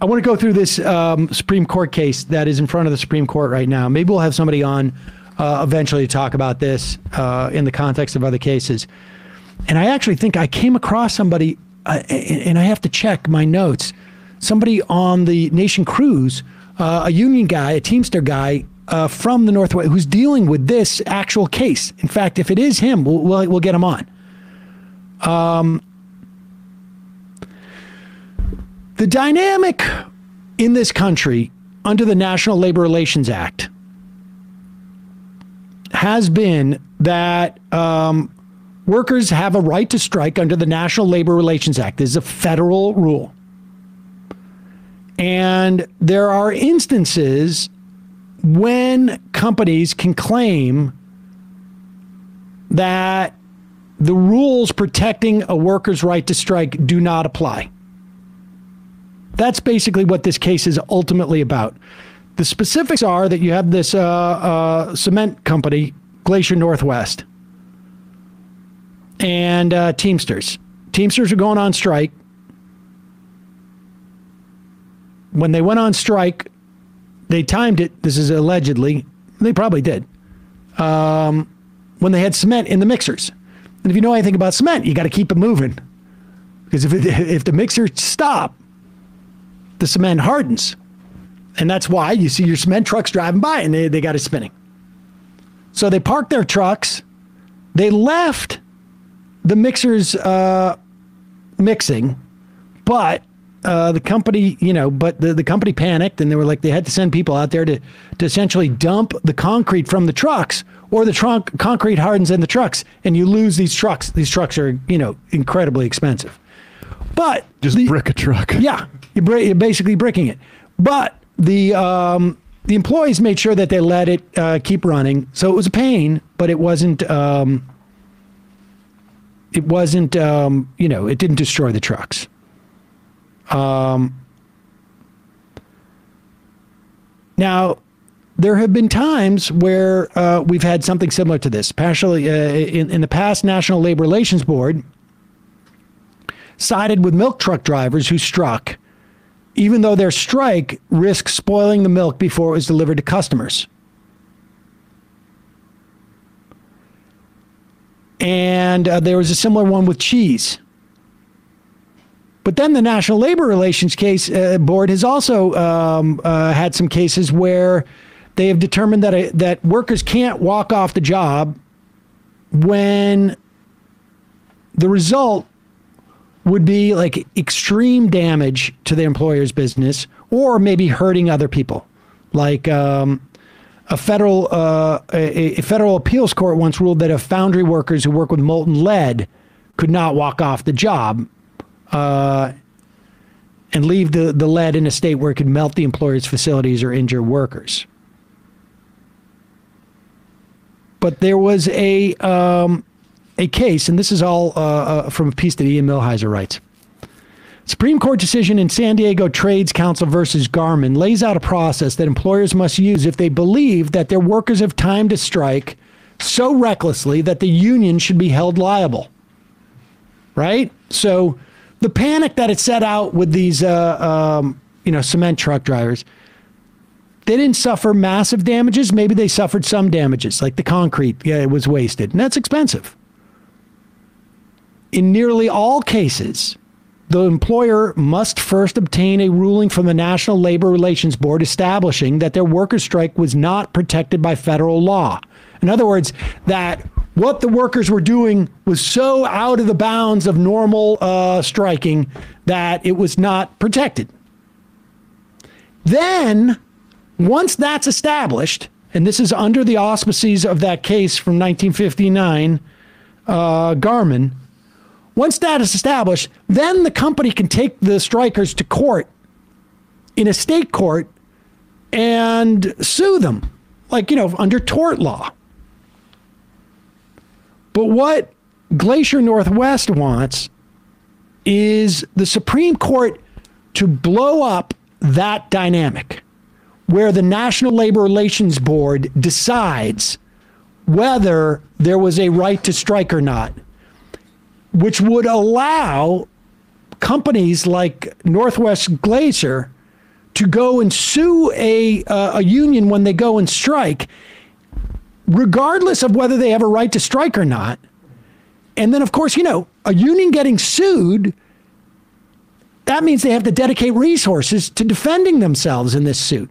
I want to go through this Supreme Court case that is in front of the Supreme Court right now. Maybe we'll have somebody on eventually to talk about this in the context of other cases. And I actually think I came across somebody, and I have to check my notes, somebody on the Nation cruise, a union guy, a Teamster guy from the Northwest, who's dealing with this actual case. In fact, if it is him, we'll get him on. The dynamic in this country under the National Labor Relations Act has been that workers have a right to strike under the National Labor Relations Act. This is a federal rule. And there are instances when companies can claim that the rules protecting a worker's right to strike do not apply. That's basically what this case is ultimately about. The specifics are that you have this cement company, Glaciers North West, and Teamsters. Teamsters are going on strike. When they went on strike, they timed it. This is allegedly. They probably did. When they had cement in the mixers. And if you know anything about cement, you got to keep it moving. Because if the mixers stop, the cement hardens. And that's why you see your cement trucks driving by and they got it spinning. So they parked their trucks. They left the mixers mixing, but the company, but the company panicked, and they had to send people out there to essentially dump the concrete from the trucks, or the concrete hardens in the trucks, and you lose these trucks. These trucks are, incredibly expensive. But just brick a truck. Yeah, you're basically bricking it. But the employees made sure that they let it keep running. So it was a pain, but it wasn't. It didn't destroy the trucks. Now, there have been times where we've had something similar to this. Partially, in the past, National Labor Relations Board sided with milk truck drivers who struck, even though their strike risked spoiling the milk before it was delivered to customers. And there was a similar one with cheese. But then the National Labor Relations Board has also had some cases where they have determined that workers can't walk off the job when the result would be like extreme damage to the employer's business, or maybe hurting other people. Like a federal appeals court once ruled that if foundry workers who work with molten lead could not walk off the job and leave the lead in a state where it could melt the employer's facilities or injure workers. But there was a case, and this is all from a piece that Ian Millhiser writes. Supreme Court decision in San Diego Trades Council versus Garmin lays out a process that employers must use if they believe that their workers have timed a strike so recklessly that the union should be held liable. Right? So the panic that it set out with these, cement truck drivers, they didn't suffer massive damages. Maybe they suffered some damages, like the concrete it was wasted, and that's expensive. In nearly all cases, the employer must first obtain a ruling from the National Labor Relations Board establishing that their workers' strike was not protected by federal law. In other words, that what the workers were doing was so out of the bounds of normal striking that it was not protected. Then, once that's established, and this is under the auspices of that case from 1959, Garmin, once that is established, then the company can take the strikers to court in a state court and sue them, under tort law. But what Glacier Northwest wants is the Supreme Court to blow up that dynamic, where the National Labor Relations Board decides whether there was a right to strike or not, which would allow companies like Northwest Glacier to go and sue a union when they go and strike, regardless of whether they have a right to strike or not. And then, of course, a union getting sued, that means they have to dedicate resources to defending themselves in this suit.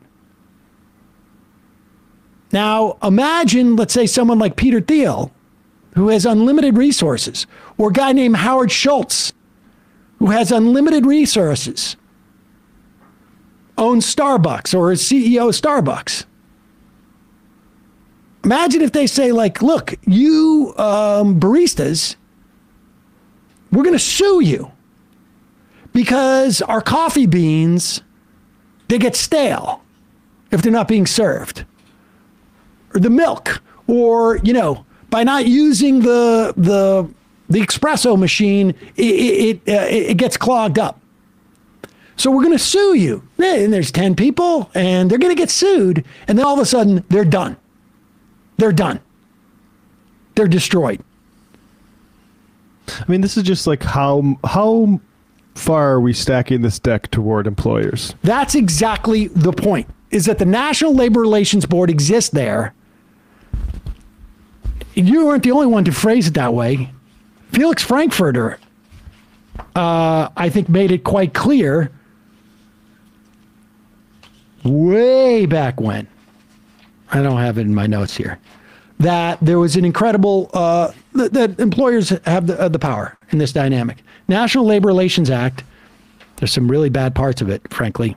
Now, imagine, let's say, someone like Peter Thiel, who has unlimited resources, or a guy named Howard Schultz, who has unlimited resources, owns Starbucks or is CEO of Starbucks. Imagine if they say, like, look, you baristas, we're going to sue you because our coffee beans, they get stale if they're not being served. Or the milk, or, by not using the espresso machine, it gets clogged up. So we're going to sue you. And there's 10 people, and they're going to get sued. And then all of a sudden, they're done. They're done. They're destroyed. I mean, this is just like how far are we stacking this deck toward employers? That's exactly the point, is that the National Labor Relations Board exists there. You weren't the only one to phrase it that way. Felix Frankfurter, I think, made it quite clear way back when, I don't have it in my notes here, that there was an incredible, that employers have the power in this dynamic. National Labor Relations Act, there's some really bad parts of it, frankly.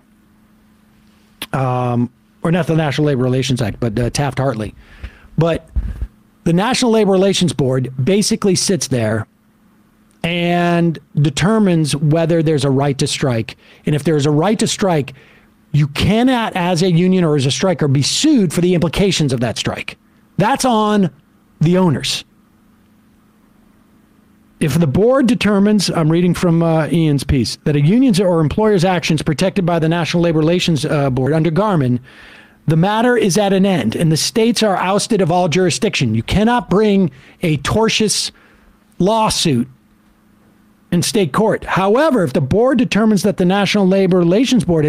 Or not the National Labor Relations Act, but Taft-Hartley. But the National Labor Relations Board basically sits there and determines whether there's a right to strike. And if there's a right to strike, you cannot, as a union or as a striker, be sued for the implications of that strike. That's on the owners. If the board determines, I'm reading from Ian's piece, that a union's or employer's actions protected by the National Labor Relations Board under Garmin, the matter is at an end, and the states are ousted of all jurisdiction. You cannot bring a tortious lawsuit in state court. However, if the board determines that the National Labor Relations Board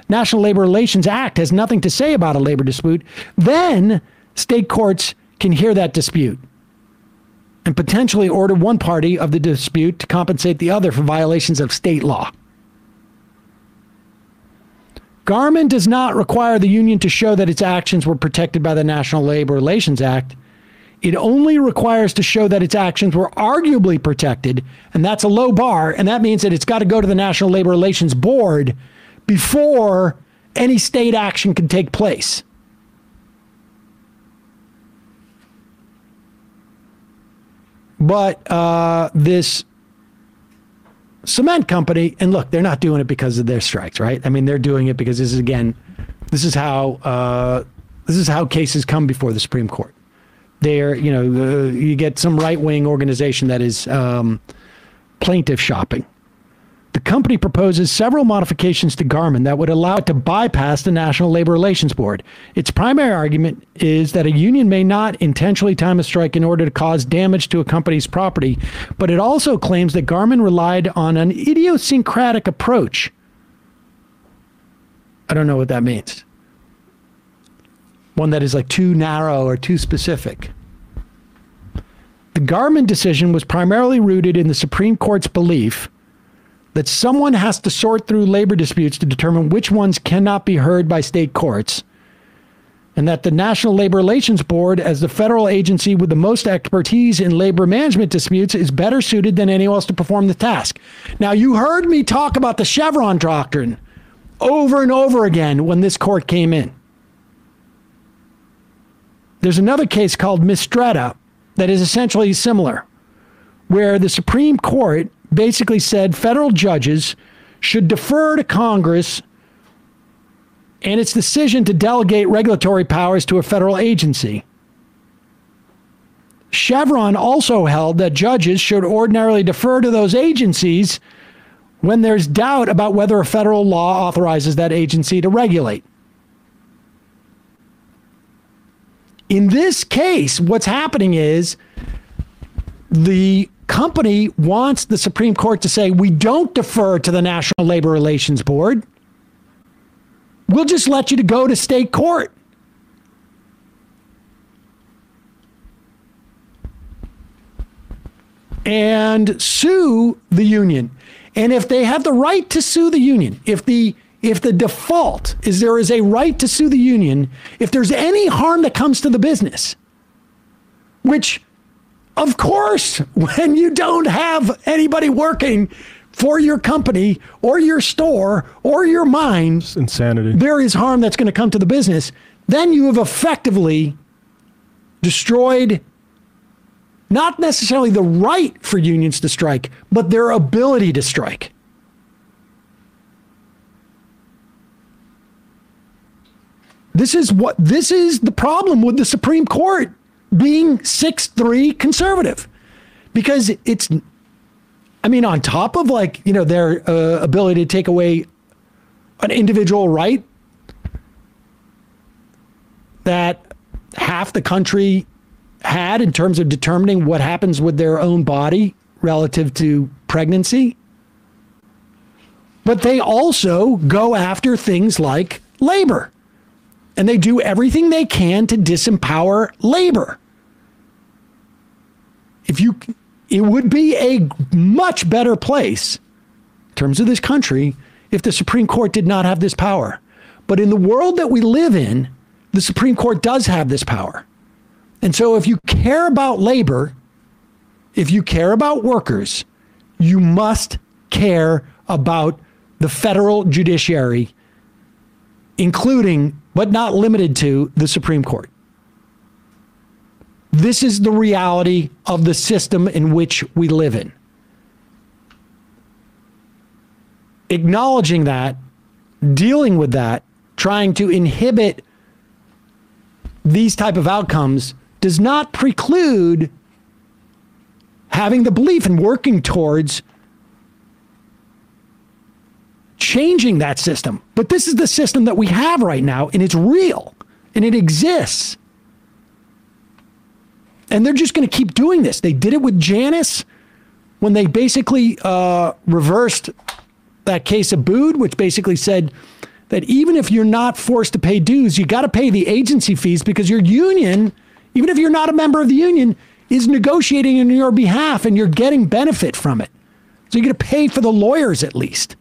National Labor Relations Act has nothing to say about a labor dispute, then state courts can hear that dispute and potentially order one party of the dispute to compensate the other for violations of state law. Garmin does not require the union to show that its actions were protected by the National Labor Relations Act. It only requires to show that its actions were arguably protected, and that's a low bar, and that means that it's got to go to the National Labor Relations Board before any state action can take place. But this cement company, and look, they're not doing it because of their strikes, right? I mean, they're doing it because this is how cases come before the Supreme Court. They're, you get some right-wing organization that is plaintiff shopping. The company proposes several modifications to Garmin that would allow it to bypass the National Labor Relations Board. Its primary argument is that a union may not intentionally time a strike in order to cause damage to a company's property, but it also claims that Garmin relied on an idiosyncratic approach. I don't know what that means. One that is like too narrow or too specific. The Garmin decision was primarily rooted in the Supreme Court's belief that someone has to sort through labor disputes to determine which ones cannot be heard by state courts, and that the National Labor Relations Board, as the federal agency with the most expertise in labor management disputes, is better suited than anyone else to perform the task. Now, you heard me talk about the Chevron doctrine over and over again when this court came in. There's another case called Mistretta that is essentially similar, where the Supreme Court basically said federal judges should defer to Congress and its decision to delegate regulatory powers to a federal agency. Chevron also held that judges should ordinarily defer to those agencies when there's doubt about whether a federal law authorizes that agency to regulate. In this case, what's happening is the company wants the Supreme Court to say, we don't defer to the National Labor Relations Board. we'll just let you to go to state court. And sue the union. And if they have the right to sue the union, if the default is there is a right to sue the union, if there's any harm that comes to the business, which, of course, when you don't have anybody working for your company or your store or your mine, it's insanity. There is harm that's going to come to the business. Then you have effectively destroyed not necessarily the right for unions to strike, but their ability to strike. This is the problem with the Supreme Court being 6-3 conservative, because it's, I mean, on top of their ability to take away an individual right that half the country had in terms of determining what happens with their own body relative to pregnancy. But they also go after things like labor. And they do everything they can to disempower labor. It would be a much better place in terms of this country if the Supreme Court did not have this power. But in the world that we live in, the Supreme Court does have this power. And so if you care about labor, if you care about workers, you must care about the federal judiciary, including, but not limited to, the Supreme Court. This is the reality of the system in which we live in. Acknowledging that, dealing with that, trying to inhibit these type of outcomes does not preclude having the belief and working towards changing that system. But this is the system that we have right now, and it's real, and it exists. And they're just going to keep doing this. They did it with Janus when they basically reversed that case of Bood, which basically said that even if you're not forced to pay dues, you got to pay the agency fees because your union, even if you're not a member of the union, is negotiating on your behalf and you're getting benefit from it. So you're going to pay for the lawyers at least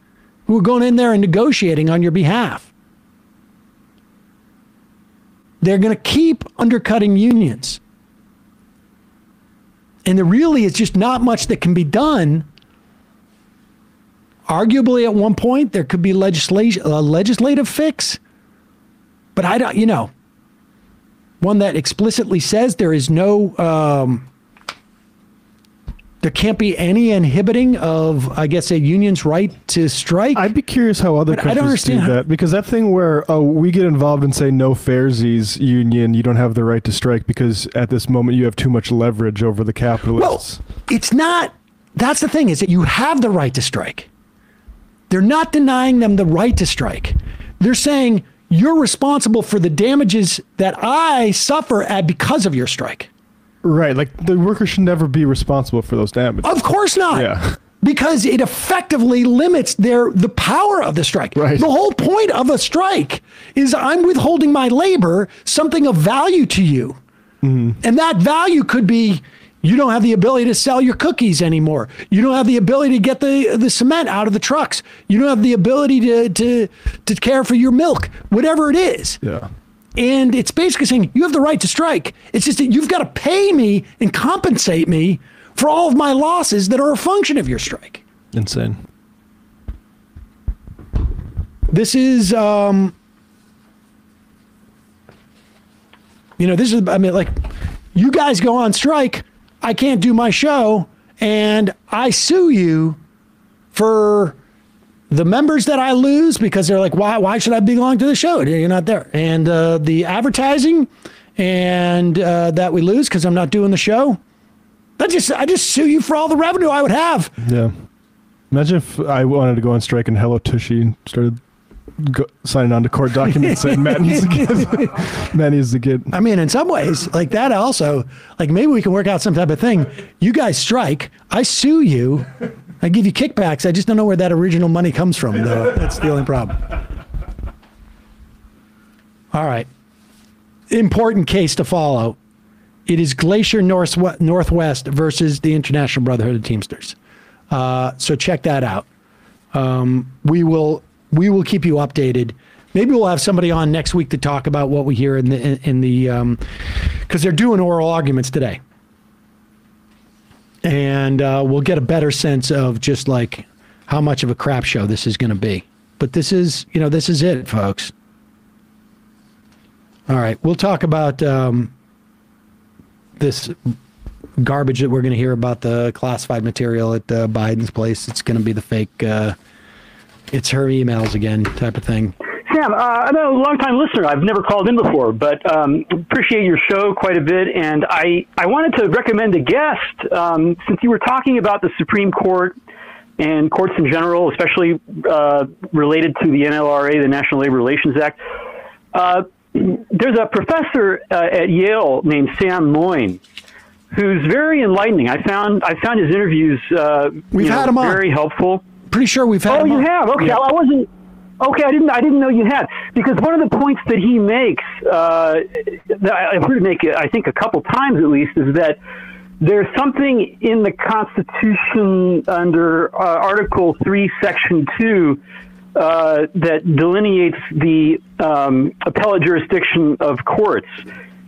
who are going in there and negotiating on your behalf. They're going to keep undercutting unions. And there really is just not much that can be done. Arguably, at one point, there could be a legislative fix. But I don't, one that explicitly says there is no, there can't be any inhibiting of, I guess, a union's right to strike. I'd be curious how other countries do that, because that thing where, we get involved and say, no fairsies union, you don't have the right to strike because at this moment you have too much leverage over the capitalists. Well, it's not, that's the thing, is that you have the right to strike. They're not denying them the right to strike. They're saying you're responsible for the damages that I suffer because of your strike. Right, like the worker should never be responsible for those damages. Of course not. Yeah. Because it effectively limits the power of the strike. Right. The whole point of a strike is I'm withholding my labor, something of value to you. Mm-hmm. And that value could be you don't have the ability to sell your cookies anymore. You don't have the ability to get the cement out of the trucks. You don't have the ability to care for your milk, whatever it is. Yeah. And it's basically saying you have the right to strike. It's just that you've got to pay me and compensate me for all of my losses that are a function of your strike. Insane. This is, this is, I mean, like, you guys go on strike, I can't do my show, and I sue you for the members that I lose because they're like, why should I belong to the show? You're not there. And the advertising and that we lose because I'm not doing the show. I just sue you for all the revenue I would have. Yeah. Imagine if I wanted to go on strike and Hello Tushy started signing on to court documents saying Matt needs to get. I mean, in some ways, like that also, like maybe we can work out some type of thing. You guys strike, I sue you, I give you kickbacks. I just don't know where that original money comes from, though. That's the only problem. All right. Important case to follow. It is Glacier North West versus the International Brotherhood of Teamsters. So check that out. We will keep you updated. Maybe we'll have somebody on next week to talk about what we hear in the because they're doing oral arguments today, and we'll get a better sense of just like how much of a crap show this is going to be. But this is it, folks. All right, we'll talk about this garbage that we're going to hear about the classified material at Biden's place. It's going to be the fake, it's her emails again type of thing. Sam, I'm a long-time listener. I've never called in before, but appreciate your show quite a bit. And I wanted to recommend a guest, since you were talking about the Supreme Court and courts in general, especially related to the NLRA, the National Labor Relations Act. There's a professor at Yale named Sam Moyne, who's very enlightening. I found his interviews we've had him on. Very helpful. Pretty sure we've had him on. Oh, you have? Okay, yeah. I wasn't. Okay, I didn't know you had, because one of the points that he makes, that I've heard him make, I think a couple times at least, is that there's something in the Constitution under Article 3, Section 2, that delineates the appellate jurisdiction of courts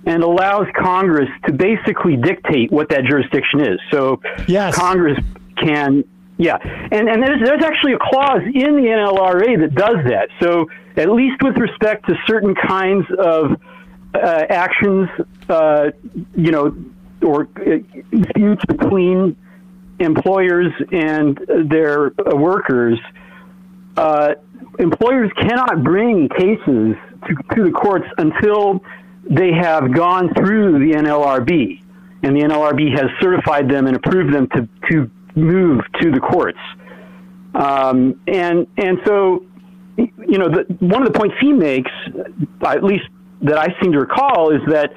and allows Congress to basically dictate what that jurisdiction is. So yes. Congress can, yeah. And there's actually a clause in the NLRA that does that. So at least with respect to certain kinds of actions, or disputes between employers and their workers, employers cannot bring cases to the courts until they have gone through the NLRB, and the NLRB has certified them and approved them to move to the courts. And so, one of the points he makes, at least that I seem to recall, is that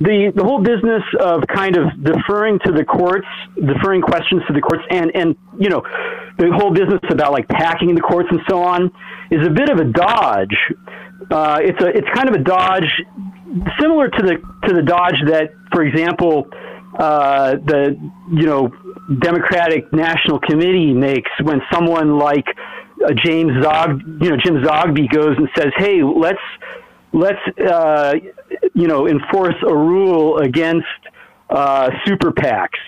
the whole business of kind of deferring to the courts, deferring questions to the courts, and the whole business about like packing the courts and so on is a bit of a dodge. It's kind of a dodge similar to the dodge that, for example, the Democratic National Committee makes when someone like Jim Zogby goes and says, "Hey, let's enforce a rule against super PACs.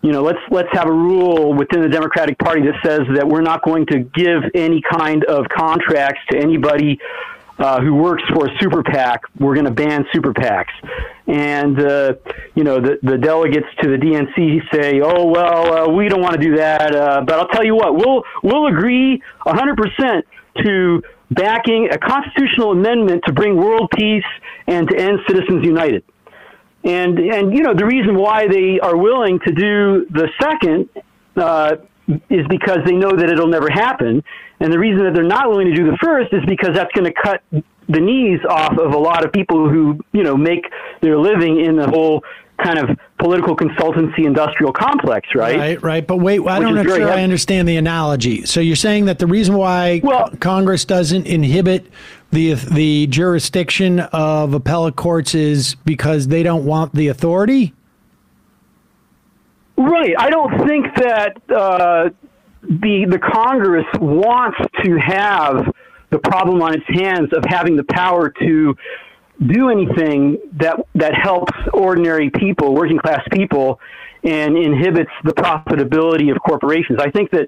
Let's have a rule within the Democratic Party that says that we're not going to give any kind of contracts to anybody who works for a super PAC. We're going to ban super PACs." And the delegates to the DNC say, "Oh well, we don't want to do that, but I'll tell you what, we'll agree 100% to backing a constitutional amendment to bring world peace and to end Citizens United." And the reason why they are willing to do the second is because they know that it'll never happen. And the reason that they're not willing to do the first is because that's going to cut the knees off of a lot of people who, make their living in the whole kind of political consultancy industrial complex, right? Right. But wait, I don't know if I understand the analogy. So you're saying that the reason why Congress doesn't inhibit the jurisdiction of appellate courts is because they don't want the authority? Right. I don't think that the Congress wants to have the problem on its hands of having the power to do anything that helps ordinary people, working class people, and inhibits the profitability of corporations. I think that,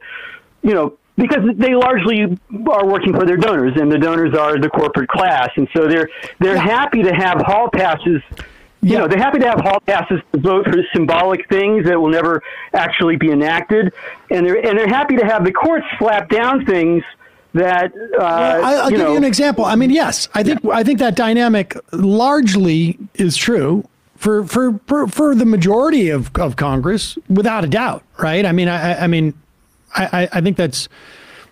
because they largely are working for their donors, and the donors are the corporate class, and so they're happy to have hall passes. They're happy to have hall passes to vote for symbolic things that will never actually be enacted, and they're happy to have the courts slap down things that. I'll give you an example. I mean, yes, I think that dynamic largely is true for the majority of Congress, without a doubt, right? I mean, I think that's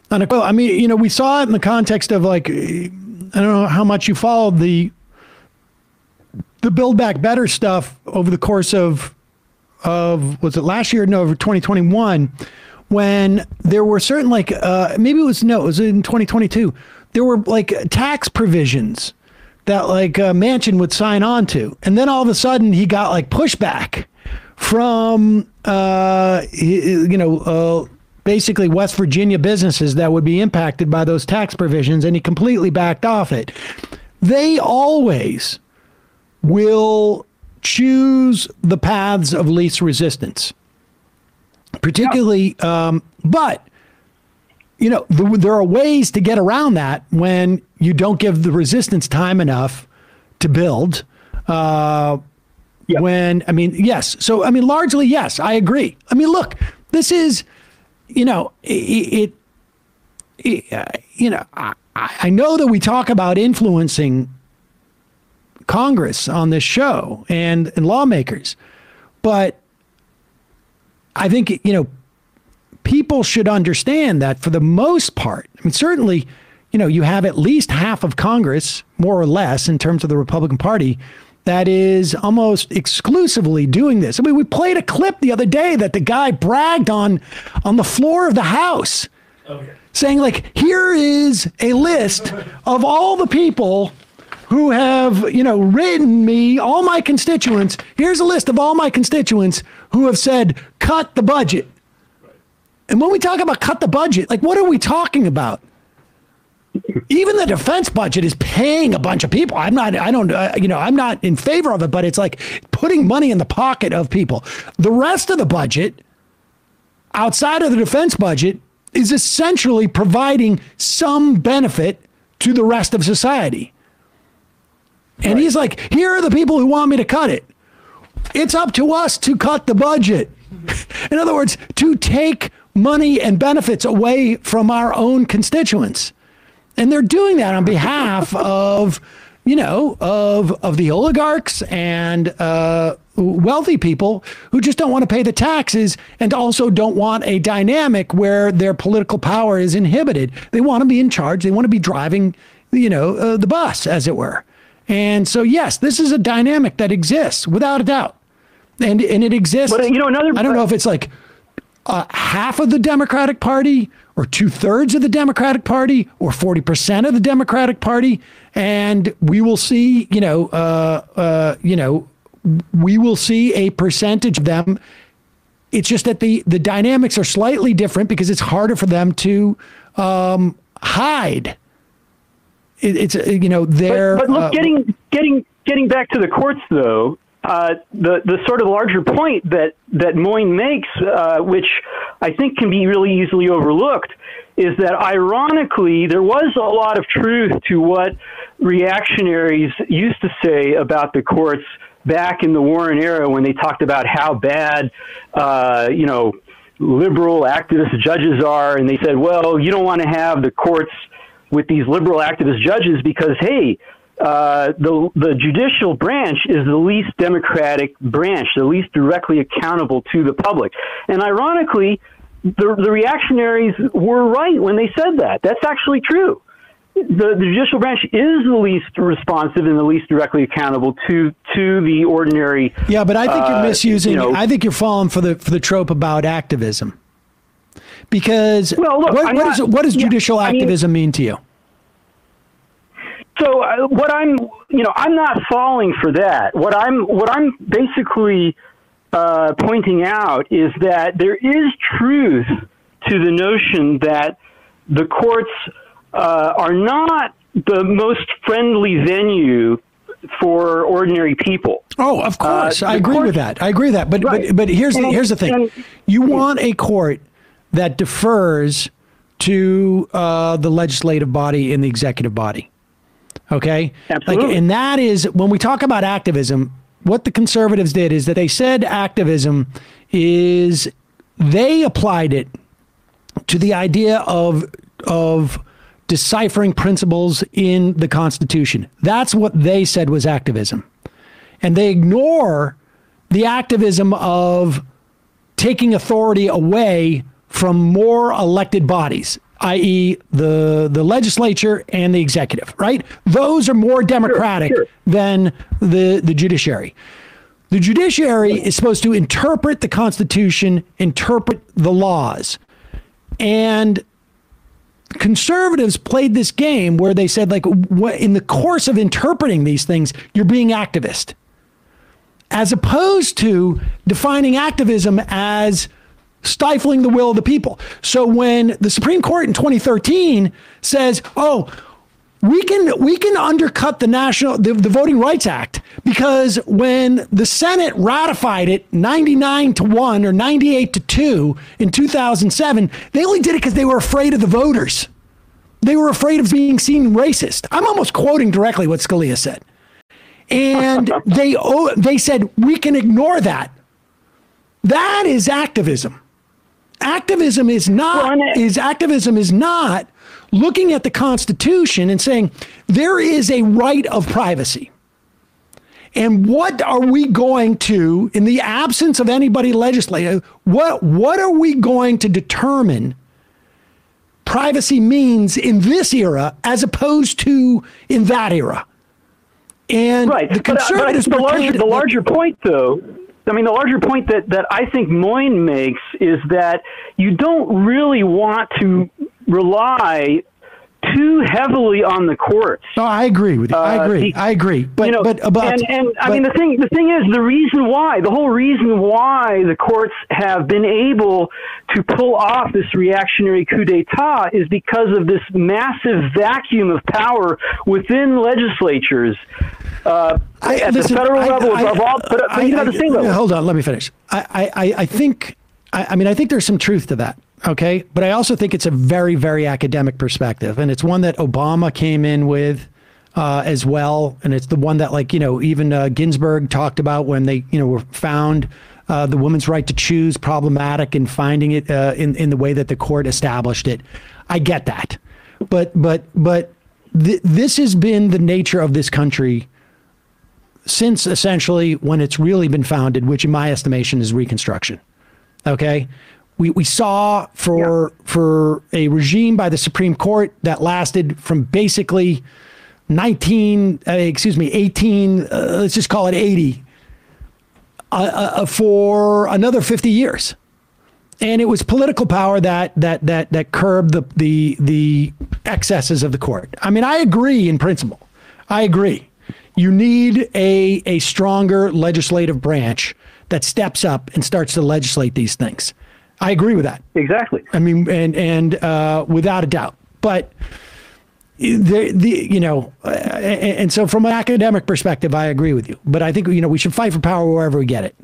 unequivocal. I mean, we saw it in the context of like, I don't know how much you followed the Build Back Better stuff over the course of was it last year? No, over 2021, when there were certain maybe it was in 2022. there were like tax provisions that like Manchin would sign on to. And then all of a sudden he got like pushback from, basically West Virginia businesses that would be impacted by those tax provisions, and he completely backed off it. They always will choose the paths of least resistance, particularly, but there are ways to get around that when you don't give the resistance time enough to build. Yes. So, largely, yes, I agree. Look, this is, I know that we talk about influencing Congress on this show and lawmakers, but I think, people should understand that for the most part, certainly, you have at least half of Congress, more or less, in terms of the Republican Party, that is almost exclusively doing this. We played a clip the other day that the guy bragged on the floor of the House, saying like, here is a list of all the people who have, written me, all my constituents. Here's a list of all my constituents who have said, cut the budget. And when we talk about cut the budget, like, what are we talking about? Even the defense budget is paying a bunch of people. I'm not in favor of it, but it's like putting money in the pocket of people. The rest of the budget, outside of the defense budget, is essentially providing some benefit to the rest of society. And he's like, here are the people who want me to cut it. It's up to us to cut the budget. In other words, to take money and benefits away from our own constituents. And they're doing that on behalf of, of the oligarchs and wealthy people who just don't want to pay the taxes and also don't want a dynamic where their political power is inhibited. They want to be in charge. They want to be driving, the bus, as it were. And so, yes, this is a dynamic that exists without a doubt. And it exists. But, I don't know if it's like half of the Democratic Party or 2/3 of the Democratic Party or 40% of the Democratic Party. And we will see, we will see a percentage of them. It's just that the dynamics are slightly different because it's harder for them to hide. It's they're. But look, getting back to the courts, though, the sort of larger point that Moyne makes, which I think can be really easily overlooked, is that ironically there was a lot of truth to what reactionaries used to say about the courts back in the Warren era when they talked about how bad, liberal activist judges are, and they said, well, you don't want to have the courts with these liberal activist judges because, hey, the judicial branch is the least democratic branch, the least directly accountable to the public. And ironically, the reactionaries were right when they said that. That's actually true. The judicial branch is the least responsive and the least directly accountable to the ordinary. Yeah, but I think you're misusing. I think you're falling for the trope about activism. Because what does judicial activism mean to you? So I'm not falling for that. What I'm basically pointing out is that there is truth to the notion that the courts are not the most friendly venue for ordinary people. Oh, of course, I agree with that. But right. but here's the thing: you want a court that defers to the legislative body and the executive body. Okay? Absolutely. And that is, when we talk about activism, what the conservatives did is that they said activism is, they applied it to the idea of deciphering principles in the Constitution. That's what they said was activism. And they ignore the activism of taking authority away from more elected bodies, i.e. the legislature and the executive, right? Those are more democratic than the judiciary. The judiciary is supposed to interpret the Constitution, interpret the laws. And conservatives played this game where they said, like, in the course of interpreting these things, you're being activist, as opposed to defining activism as stifling the will of the people. So when the Supreme Court in 2013 says, oh, we can undercut the Voting Rights Act, because when the Senate ratified it 99-1 or 98-2 in 2007, they only did it because they were afraid of the voters. They were afraid of being seen racist. I'm almost quoting directly what Scalia said. And they said, we can ignore that. That is activism. Activism is not looking at the Constitution and saying there is a right of privacy. And what are we going to, in the absence of anybody legislating, what are we going to determine privacy means in this era as opposed to in that era? And right. The conservatives, but the larger point, though, I mean, the larger point that I think Moyne makes is that you don't really want to rely too heavily on the courts. No, I agree with you. I agree. But, you know, I mean, the thing is, the whole reason why the courts have been able to pull off this reactionary coup d'etat is because of this massive vacuum of power within legislatures. At the federal level, above all, but even at the state level. Hold on, let me finish. I think there's some truth to that. Okay, but I also think it's a very, very academic perspective, and it's one that Obama came in with as well, and it's the one that, like, even Ginsburg talked about when they, were found the woman's right to choose problematic and finding it in the way that the court established it. I get that, but this has been the nature of this country since essentially when it's really been founded, which in my estimation is Reconstruction. Okay. We saw for a regime by the Supreme Court that lasted from basically 18, let's just call it 80, for another 50 years. And it was political power that curbed the excesses of the court. I mean, I agree in principle. I agree. You need a stronger legislative branch that steps up and starts to legislate these things. I agree with that. Exactly. I mean, and without a doubt. But and so from an academic perspective, I agree with you. But I think we should fight for power wherever we get it.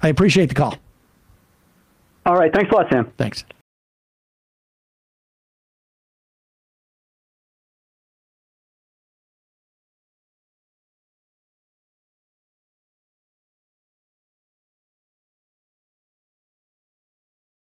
I appreciate the call. All right. Thanks a lot, Sam. Thanks.